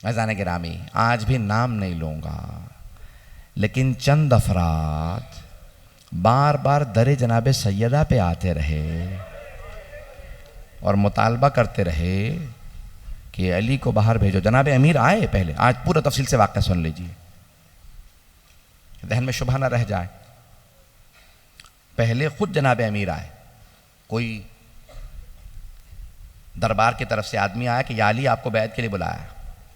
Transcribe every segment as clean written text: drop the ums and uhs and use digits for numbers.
अज़ान गिरामी, आज भी नाम नहीं लूँगा, लेकिन चंद अफराद बार बार दरे जनाब सैयदा पे आते रहे और मुतालबा करते रहे कि अली को बाहर भेजो। जनाब अमीर आए पहले, आज पूरा तफसील से वाक़या सुन लीजिए, जहन में शुबह ना रह जाए। पहले खुद जनाब अमीर आए, कोई दरबार की तरफ से आदमी आया कि या अली आपको बैत के लिए बुलाया,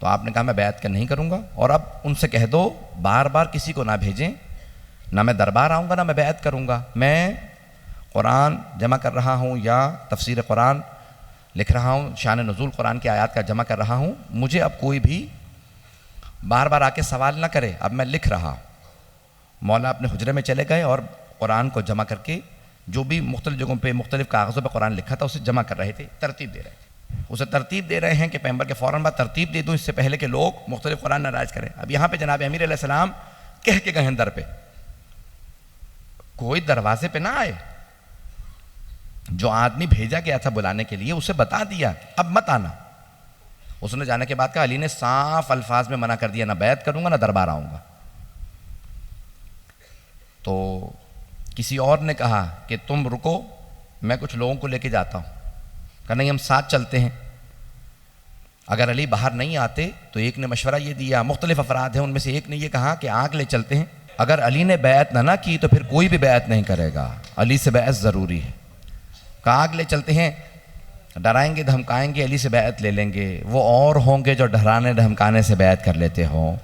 तो आपने कहा मैं बैत का नहीं करूँगा, और अब उनसे कह दो बार बार किसी को ना भेजें, ना मैं दरबार आऊँगा ना मैं बैत करूँगा, मैं कुरान जमा कर रहा हूँ या तफसीर कुरान लिख रहा हूँ, शान नुज़ूल कुरान की आयत का जमा कर रहा हूँ, मुझे अब कोई भी बार बार आके सवाल ना करे, अब मैं लिख रहा। मौला अपने हुजरे में चले गए और कुरान को जमा करके जो भी मुख्तलिफ जगहों पे मुख्तलिफ कागज़ों पे कुरान लिखा था उसे जमा कर रहे थे, तरतीब दे रहे थे। उसे तरतीब दे रहे हैं कि पैगंबर के फ़ौरन बाद तरतीब दे दूँ, इससे पहले कि लोग मुख्तलिफ कुरान नाराज़ करें। अब यहाँ पे जनाब अमीर अलैहिस्सलाम कह के गए हैं दर पे, कोई दरवाजे पे ना आए, जो आदमी भेजा गया था बुलाने के लिए उसे बता दिया अब मत आना। उसने जाने के बाद कहा, अली ने साफ अल्फाज में मना कर दिया, ना बैत करूँगा ना दरबार आऊँगा। तो किसी और ने कहा कि तुम रुको, मैं कुछ लोगों को लेके जाता हूँ। कहा नहीं, हम साथ चलते हैं। अगर अली बाहर नहीं आते तो एक ने मशवरा ये दिया, मुख्तलिफ अफराद हैं, उनमें से एक ने ये कहा कि आग ले चलते हैं, अगर अली ने बैत ना की तो फिर कोई भी बैत नहीं करेगा, अली से बैत ज़रूरी है। कहा आग ले चलते हैं, डराएंगे धमकाएंगे, अली से बैत ले लेंगे, वो और होंगे जो डराने धमकाने से बैत कर लेते हों।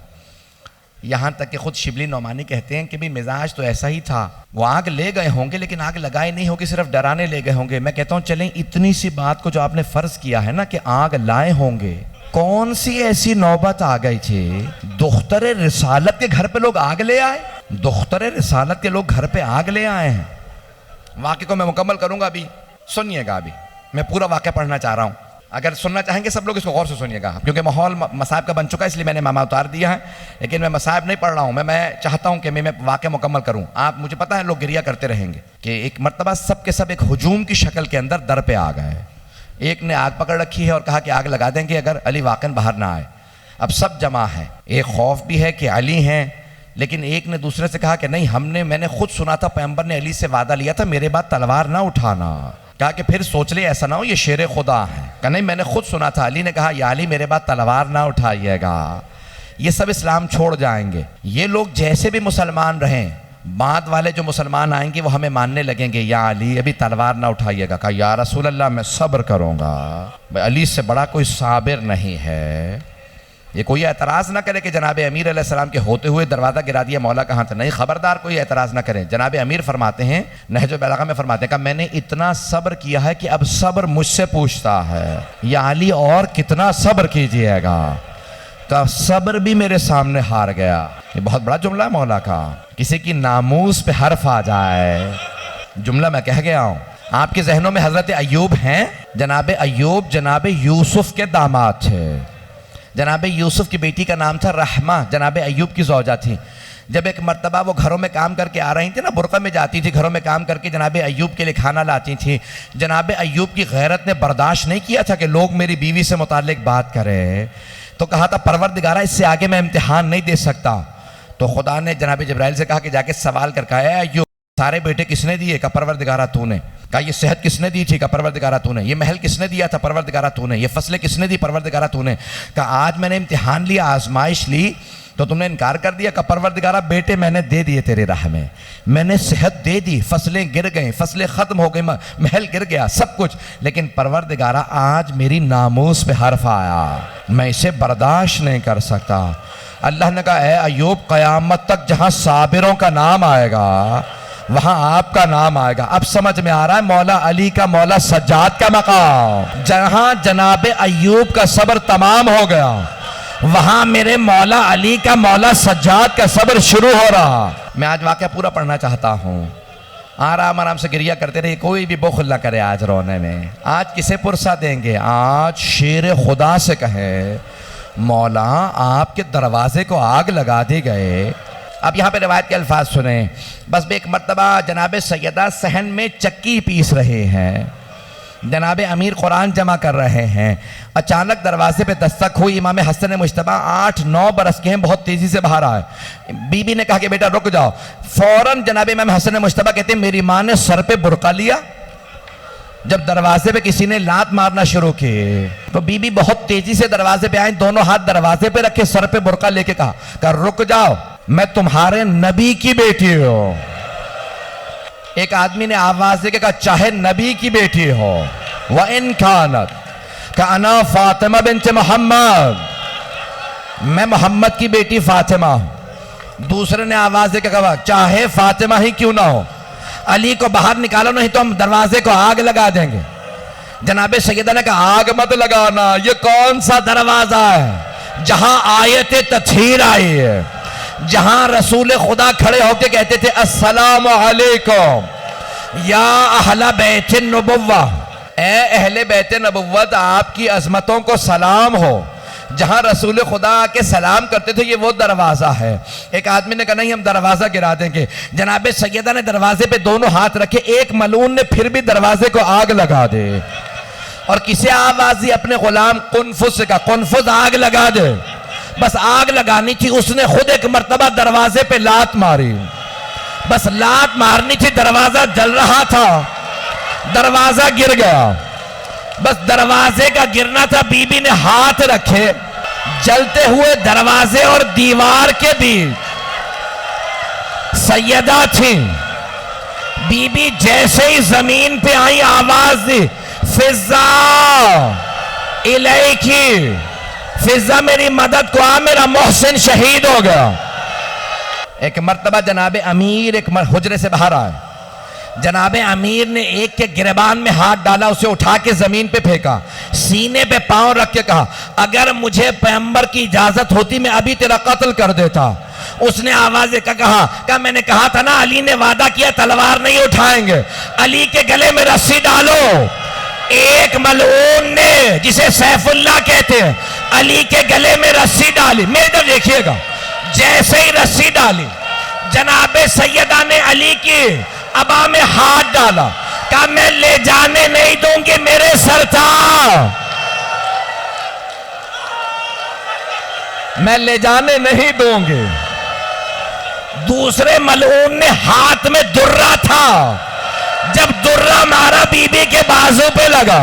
यहाँ तक कि खुद शिबली नौमानी कहते हैं कि भी मिजाज तो ऐसा ही था, वो आग ले गए होंगे लेकिन आग लगाए नहीं होगी, सिर्फ डराने ले गए होंगे। मैं कहता हूँ चलें इतनी सी बात को जो आपने फ़र्ज़ किया है ना कि आग लाए होंगे, कौन सी ऐसी नौबत आ गई थी दुख्तर रिसालत के घर पे लोग आग ले आए, दुख्तर रिसालत के लोग घर पे आग ले आए हैं। वाक़े को मैं मुकम्मल करूँगा, अभी सुनिएगा, अभी मैं पूरा वाक़या पढ़ना चाह रहा हूँ। अगर सुनना चाहेंगे सब लोग इसको गौर से सुनिएगा, क्योंकि माहौल मसाइब का बन चुका है, इसलिए मैंने मामा उतार दिया है, लेकिन मैं मसाइब नहीं पढ़ रहा हूँ। मैं चाहता हूँ कि मैं वाक़या मुकम्मल करूँ। आप, मुझे पता है लोग गिरिया करते रहेंगे कि एक मरतबा सब के सब एक हुजूम की शक्ल के अंदर दर पे आ गए। एक ने आग पकड़ रखी है और कहा कि आग लगा देंगे अगर अली वाक़न बाहर ना आए। अब सब जमा है, एक खौफ भी है कि अली हैं, लेकिन एक ने दूसरे से कहा कि नहीं, मैंने खुद सुना था पैगंबर ने अली से वादा लिया था मेरे बाद तलवार ना उठाना। कहा कि फिर सोच ले ऐसा ना हो ये शेर खुदा है। कहा नहीं, मैंने खुद सुना था। अली ने कहा या अली मेरे बाद तलवार ना उठाइएगा, ये सब इस्लाम छोड़ जाएंगे, ये लोग जैसे भी मुसलमान रहें, बाद वाले जो मुसलमान आएंगे वो हमें मानने लगेंगे, या अली अभी तलवार ना उठाइएगा। कहा या रसूल अल्लाह मैं सब्र करूँगा, अली से बड़ा कोई साबिर नहीं है। ये कोई एतराज़ ना करे कि जनाब अमीर अलैहिस्सलाम के होते हुए दरवाज़ा गिरा दिया, मौला कहाँ था। नहीं, ख़बरदार कोई एतराज़ ना करें। जनाब अमीर फरमाते हैं, नहजुल बलागा में फरमाते हैं कि मैंने इतना सब्र किया है कि अब सब्र मुझसे पूछता है या अली और कितना सब्र कीजिएगा। का सब्र भी मेरे सामने हार गया। ये बहुत बड़ा जुमला है मौला का, किसी की नामूस पे हर्फ आ जाए, जुमला मैं कह गया हूँ। आपके जहनों में हज़रत अय्यूब हैं। जनाब अय्यूब जनाब यूसुफ के दामाद थे। जनाब यूसुफ की बेटी का नाम था रहमा, जनाब अय्यूब की ज़ौजा थी। जब एक मर्तबा वो घरों में काम करके आ रही थी ना, बुरक़ा में जाती थी, घरों में काम करके जनाब अय्यूब के लिए खाना लाती थी। जनाब अय्यूब की गैरत ने बर्दाश्त नहीं किया था कि लोग मेरी बीवी से मुताल्लिक बात करें, तो कहा था परवरदिगारा इससे आगे मैं इम्तिहान नहीं दे सकता। तो खुदा ने जनाब जिब्राइल से कहा कि जाके सवाल करके आया, अय्यूब सारे बेटे किसने दिए? का परवरदिगारा तूने। कहा ये सेहत किसने दी थी? का परवरदिगारा तूने। ये महल किसने दिया था? परवरदिगारा तूने। ये फसलें किसने दी? परवरदिगारा तूने। कहा आज मैंने इम्तिहान लिया, आजमाइश ली, तो तुमने इनकार कर दिया। का परवरदिगारा बेटे मैंने दे दिए तेरे राह में, मैंने सेहत दे दी, फसलें गिर गई, फसलें ख़त्म हो गई, महल गिर गया, सब कुछ, लेकिन परवरदिगारा आज मेरी नामूस पे हर्फ आया, मैं इसे बर्दाश्त नहीं कर सकता। अल्लाह ने कहा, ए अय्यूब क़यामत तक जहाँ साबिरों का नाम आएगा वहां आपका नाम आएगा। अब समझ में आ रहा है मौला अली का, मौला सज्जाद का मकाम। जहां जनाब अय्यूब का सब्र तमाम हो गया, वहां मेरे मौला अली का, मौला सज्जाद का सब्र शुरू हो रहा। मैं आज वाकया पूरा पढ़ना चाहता हूं। आराम आराम से गिरिया करते रहिए, कोई भी बुख़्ल ना करे आज रोने में। आज किसे पुरसा देंगे? आज शेर खुदा से कहे मौला आपके दरवाजे को आग लगा दी गए। अब यहाँ पे रिवायत के अल्फाज सुने। बस एक मर्तबा जनाब सैयदा सहन में चक्की पीस रहे हैं, जनाब अमीर कुरान जमा कर रहे हैं, अचानक दरवाजे पे दस्तक हुई। इमाम हसन मुश्तबा 8-9 बरस के हैं, बहुत तेजी से बाहर आए। बीबी ने कहा कि बेटा रुक जाओ। फौरन जनाब इमाम हसन मुश्तबा कहते हैं मेरी माँ ने सर पे बुरका लिया। जब दरवाजे पे किसी ने लात मारना शुरू की तो बीबी बहुत तेजी से दरवाजे पे आई, दोनों हाथ दरवाजे पे रखे, सर पे बुरका लेके कहा रुक जाओ, मैं तुम्हारे नबी की बेटी हूं। एक आदमी ने आवाज देके कहा चाहे नबी की बेटी हो, व इन कानत का अना फातिमा बिन्त मोहम्मद, मैं मोहम्मद की बेटी फातिमा हूं। दूसरे ने आवाज देके कहा चाहे फातिमा ही क्यों ना हो, अली को बाहर निकालो नहीं तो हम दरवाजे को आग लगा देंगे। जनाबे सैयदा ने कहा आग मत लगाना, ये कौन सा दरवाजा है जहां आयत तत्हीर आई है, जहां रसूल खुदा खड़े होके कहते थे अस्सलामु अलैकुम या अहला बैत नबुव्वा, ए अहले बैत नबुव्वत आपकी अजमतों को सलाम हो। जहां रसूल खुदा आके सलाम करते थे ये वो दरवाजा है। एक आदमी ने कहा नहीं हम दरवाजा गिरा देंगे। जनाबे सैयदा ने दरवाजे पे दोनों हाथ रखे, एक मलून ने फिर भी दरवाजे को आग लगा दे और किसी आवाज ही अपने गुलाम कुनफुस का कुनफुस आग लगा दे। बस आग लगानी थी, उसने खुद एक मर्तबा दरवाजे पे लात मारी, बस लात मारनी थी, दरवाजा जल रहा था, दरवाजा गिर गया। बस दरवाजे का गिरना था, बीबी ने हाथ रखे जलते हुए दरवाजे और दीवार के बीच सैयदा थी। बीबी जैसे ही जमीन पे आई आवाज दी फिजा इलैकी, फिजा मेरी मदद को आ, मेरा मोहसिन शहीद हो गया। एक मर्तबा जनाबे अमीर एक हुजरे से बाहर आए। जनाबे अमीर ने एक के गिरबान में हाथ डाला, उसे उठा के जमीन पे फेंका, सीने पे पांव रख के कहा अगर मुझे पैगंबर की इजाजत होती मैं अभी तेरा कत्ल कर देता। उसने आवाज देकर कहा मैंने कहा था ना अली ने वादा किया तलवार नहीं उठाएंगे, अली के गले में रस्सी डालो। एक मलऊन ने जिसे सैफुल्लाह कहते हैं अली के गले में रस्सी डाली। मेरे इधर देखिएगा, जैसे ही रस्सी डाली जनाबे सैयदा ने अली की अबा में हाथ डाला, कहा मैं ले जाने नहीं दूंगी मेरे सरताज, मैं ले जाने नहीं दूंगी। दूसरे मलऊन ने हाथ में दुर्रा था, जब दुर्रा मारा बीबी के बाजू पे लगा,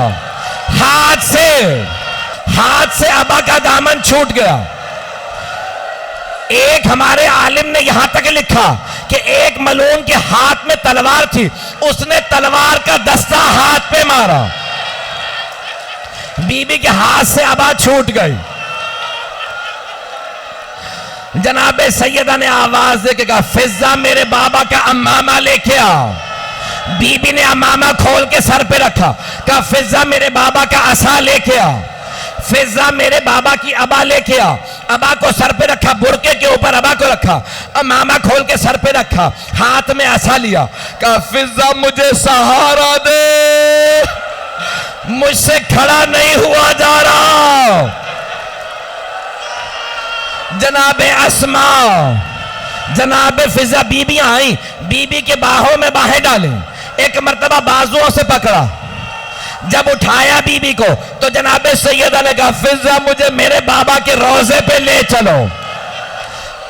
हाथ से अबा का दामन छूट गया। एक हमारे आलिम ने यहां तक लिखा कि एक मलून के हाथ में तलवार थी, उसने तलवार का दस्ता हाथ पे मारा, बीबी के हाथ से अबा छूट गई। जनाबे सैयदा ने आवाज देके कहा फिजा मेरे बाबा का अम्मामा लेके आ। बीबी ने अम्मामा खोल के सर पे रखा, कहा फिजा मेरे बाबा का असा लेके आ। फिजा मेरे बाबा की अबा लेके आ, अबा को सर पे रखा, बुरके के ऊपर अबा को रखा, अम्मामा खोल के सर पे रखा, हाथ में असा लिया, कहा फिजा मुझे सहारा दे, मुझसे खड़ा नहीं हुआ जा रहा। जनाबे अस्मा, जनाबे फिजा बीबियां आई, बीबी के बाहों में बाहें डाली, एक मर्तबा बाजुओं से पकड़ा, जब उठाया बीबी को तो जनाबे सैयदा ने कहा फिजा मुझे मेरे बाबा के रोजे पे ले चलो।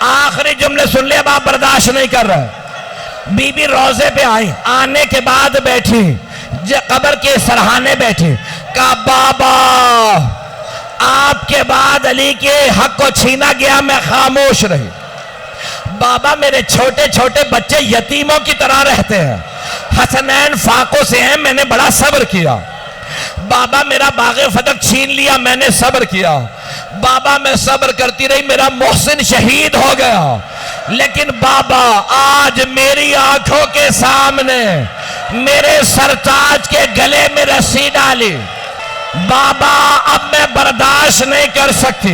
आखिरी जुमले सुन ले, अब आप बर्दाश्त नहीं कर रहे। बीबी रोजे पे आई, आने के बाद बैठी, कब्र के सरहाने बैठी, कहा बाबा आपके बाद अली के हक को छीना गया, मैं खामोश रही। बाबा मेरे छोटे छोटे बच्चे यतीमों की तरह रहते हैं, हसनैन फाकों से हैं, मैंने बड़ा सब्र किया। बाबा मेरा बागे फतक छीन लिया, मैंने सब्र किया। बाबा मैं सब्र करती रही, मेरा मोहसिन शहीद हो गया। लेकिन बाबा आज मेरी आंखों के सामने मेरे सरताज के गले में रस्सी डाली। बाबा अब मैं बर्दाश्त नहीं कर सकती,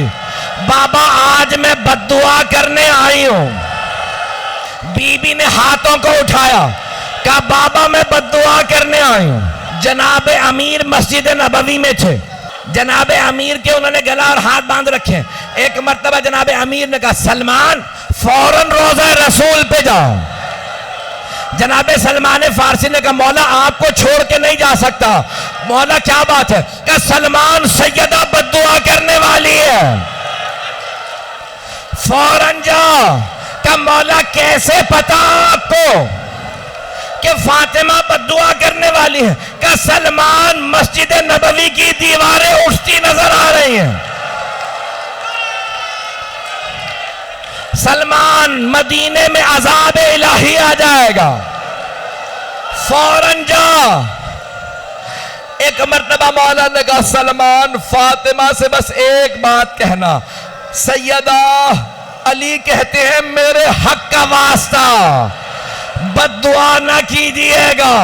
बाबा आज मैं बद्दुआ करने आई हूं। बीबी ने हाथों को उठाया, कहा बाबा मैं बद्दुआ करने आई हूं। जनाबे अमीर मस्जिद नबवी में थे, जनाबे अमीर के उन्होंने गला और हाथ बांध रखे। एक मर्तबा जनाबे अमीर ने कहा सलमान फौरन रोजा रसूल पे जाओ। जनाबे सलमान फारसी ने कहा मौला आपको छोड़ के नहीं जा सकता। मौला क्या बात है? क्या सलमान सैयदा बद्दुआ करने वाली है, फौरन जा। क्या मौला कैसे पता आपको कि फातिमा बद्दुआ करने वाली है? क्या सलमान मस्जिद नबवी की दीवारें उठती नजर आ रही हैं? सलमान मदीने में अजाब इलाही आ जाएगा, फौरन जा। एक मर्तबा मौला ने कहा सलमान फातिमा से बस एक बात कहना, सैयदा अली कहते हैं मेरे हक का वास्ता बद्दुआ ना कीजिएगा।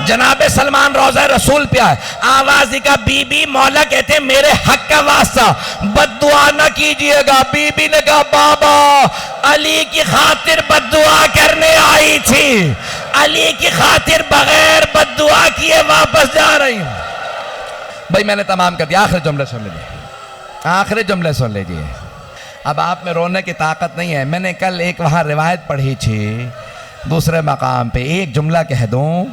जनाबे सलमान रोज़ा रसूल पे आए, आवाज का बीबी मौला कहते हैं मेरे हक का वास्ता बद्दुआ ना कीजिएगा। बीबी ने कहा बाबा अली की खातिर बद्दुआ करने आई थी, अली की खातिर बगैर बद्दुआ किए वापस जा रही हूं। भाई मैंने तमाम कर दिया, आखिरी जुमले सुन लीजिए, आखिरी जुमले सुन लीजिए। अब आप में रोने की ताकत नहीं है। मैंने कल एक वहां रिवायत पढ़ी थी दूसरे मकाम पे, एक जुमला कह दूं।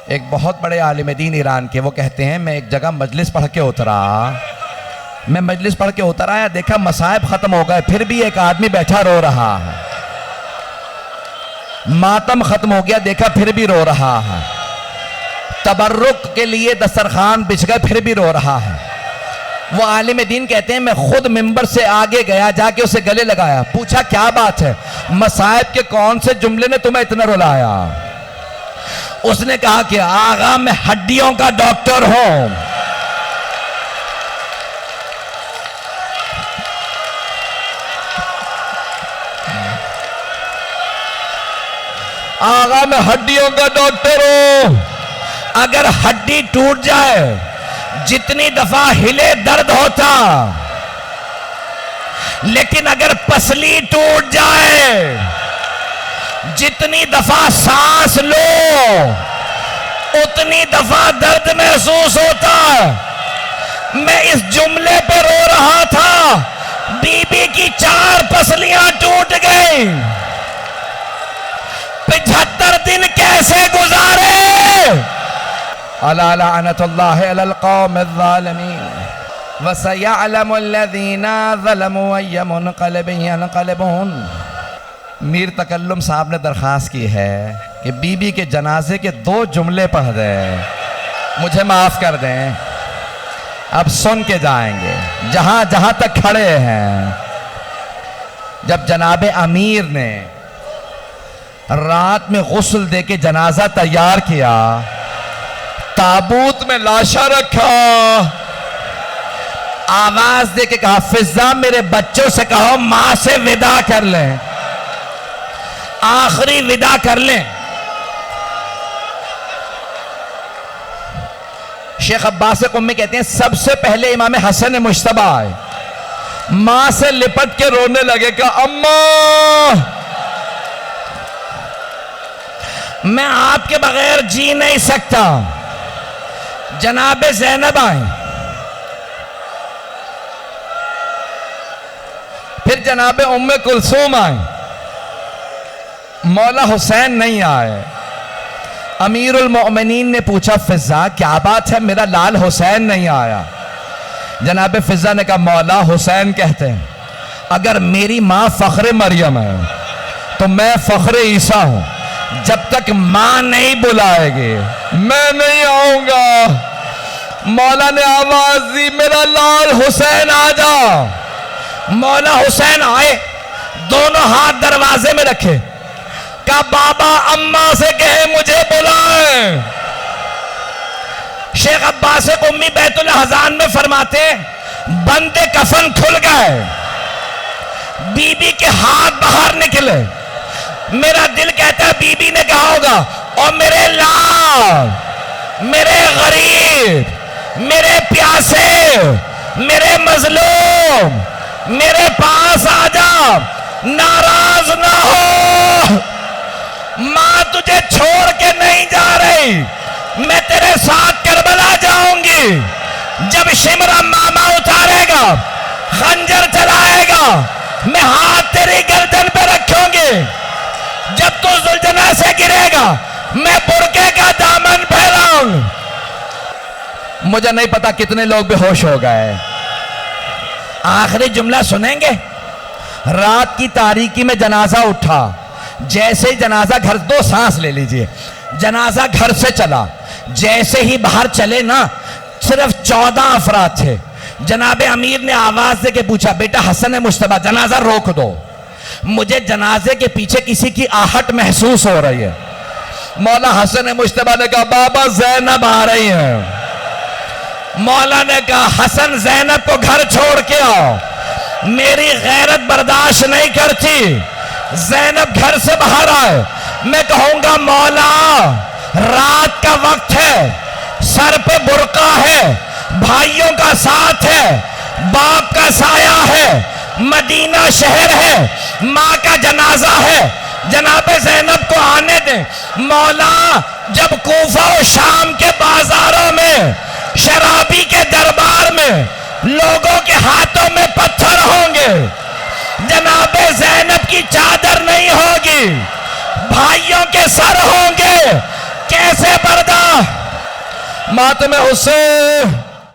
एक बहुत बड़े आलिम दीन ईरान के, वो कहते हैं मैं एक जगह मजलिस पढ़ के उतरा, मैं मजलिस पढ़ के उतर आया, देखा मसाइब खत्म हो गए, फिर भी एक आदमी बैठा रो रहा है। मातम खत्म हो गया, देखा फिर भी रो रहा है। तबर्रुक के लिए दस्तरखान बिछ गए, फिर भी रो रहा है। वो आलिम दीन कहते हैं मैं खुद मिंबर से आगे गया, जाके उसे गले लगाया, पूछा क्या बात है, मसाइब के कौन से जुमले ने तुम्हें इतना रुलाया? उसने कहा कि आगा मैं हड्डियों का डॉक्टर हूं, आगा मैं हड्डियों का डॉक्टर हूं। अगर हड्डी टूट जाए जितनी दफा हिले दर्द होता, लेकिन अगर पसली टूट जाए जितनी दफा सांस लो उतनी दफा दर्द महसूस होता। मैं इस जुमले पे रो रहा था, बीबी की 4 पसलियां टूट गई। 75 दिन कैसे गुजारे? अला लअनतुल्लाहि अलल कौमिज़ ज़ालिमीन व सयअलमुल लज़ीना ज़लमू अय्य मुनक़लिबिन यनक़लिबून। मीर तकल्लुम साहब ने दरख्वास्त की है कि बीबी के जनाजे के 2 जुमले पढ़ दें, मुझे माफ कर दें। अब सुन के जाएंगे जहां जहां तक खड़े हैं। जब जनाबे अमीर ने रात में गुस्ल दे के जनाजा तैयार किया, ताबूत में लाशा रखा, आवाज दे के कहा फिजा मेरे बच्चों से कहो मां से विदा कर लें, आखिरी विदा कर लें। शेख अब्बास कुम्मी कहते हैं सबसे पहले इमाम हसन मुश्तबा आए, मां से लिपट के रोने लगे, कहा अम्मा मैं आपके बगैर जी नहीं सकता। जनाबे ज़ैनब आए, फिर जनाबे उम्मे कुलसूम आए, मौला हुसैन नहीं आए। अमीरुल मोमिनीन ने पूछा फिजा क्या बात है, मेरा लाल हुसैन नहीं आया? जनाबे फिजा ने कहा मौला हुसैन कहते हैं अगर मेरी मां फख्रे मरियम है तो मैं फख्रे ईसा हूं, जब तक मां नहीं बुलाएगी मैं नहीं आऊंगा। मौला ने आवाज दी मेरा लाल हुसैन आ जा। मौला हुसैन आए, दोनों हाथ दरवाजे में रखे, कहा बाबा अम्मा से कहे मुझे बुलाए। शेख अब्बास कुम्मी बैतुल अहज़ान में फरमाते बंदे कफन खुल गए, बीबी के हाथ बाहर निकले। मेरा दिल कहता है बीबी ने कहा होगा और मेरे लाल, मेरे गरीब, मेरे प्यासे, मेरे मजलूम मेरे पास आ जा, नाराज ना हो, मां तुझे छोड़ के नहीं जा रही, मैं तेरे साथ करबला जाऊंगी। जब शिमरा मामा उतारेगा, खंजर चलाएगा, मैं हाथ तेरी गर्दन पे रखूंगी। जब तू जुलझना से गिरेगा मैं बुरके का दामन फैलाऊंगा। मुझे नहीं पता कितने लोग बेहोश हो गए। आखिरी जुमला सुनेंगे। रात की तारीकी में जनाजा उठा, जैसे ही जनाजा घर, दो सांस ले लीजिए, जनाजा घर से चला, जैसे ही बाहर चले ना सिर्फ 14 अफराद थे। जनाबे अमीर ने आवाज दे के पूछा, बेटा हसन मुश्तबा जनाजा रोक दो, मुझे जनाजे के पीछे किसी की आहट महसूस हो रही है। मौला हसन मुश्तबा ने कहा, बाबा जैनब आ रही है। मौला ने कहा, हसन जैनब को घर छोड़ के आओ, मेरी गैरत बर्दाश्त नहीं करती, जैनब घर से बाहर आए। मैं कहूंगा मौला रात का वक्त है, सर पे बुर्का है, भाइयों का साथ है, बाप का साया है, मदीना शहर है, माँ का जनाजा है, जनाबे जैनब को आने दें। मौला जब कूफा और शाम के बाजारों में, शराबी के दरबार में लोगों के हाथों में पत्थर होंगे, जनाबे जैनब की चादर नहीं होगी, भाइयों के सर होंगे, कैसे बर्दाश्त। मातमे हुसैन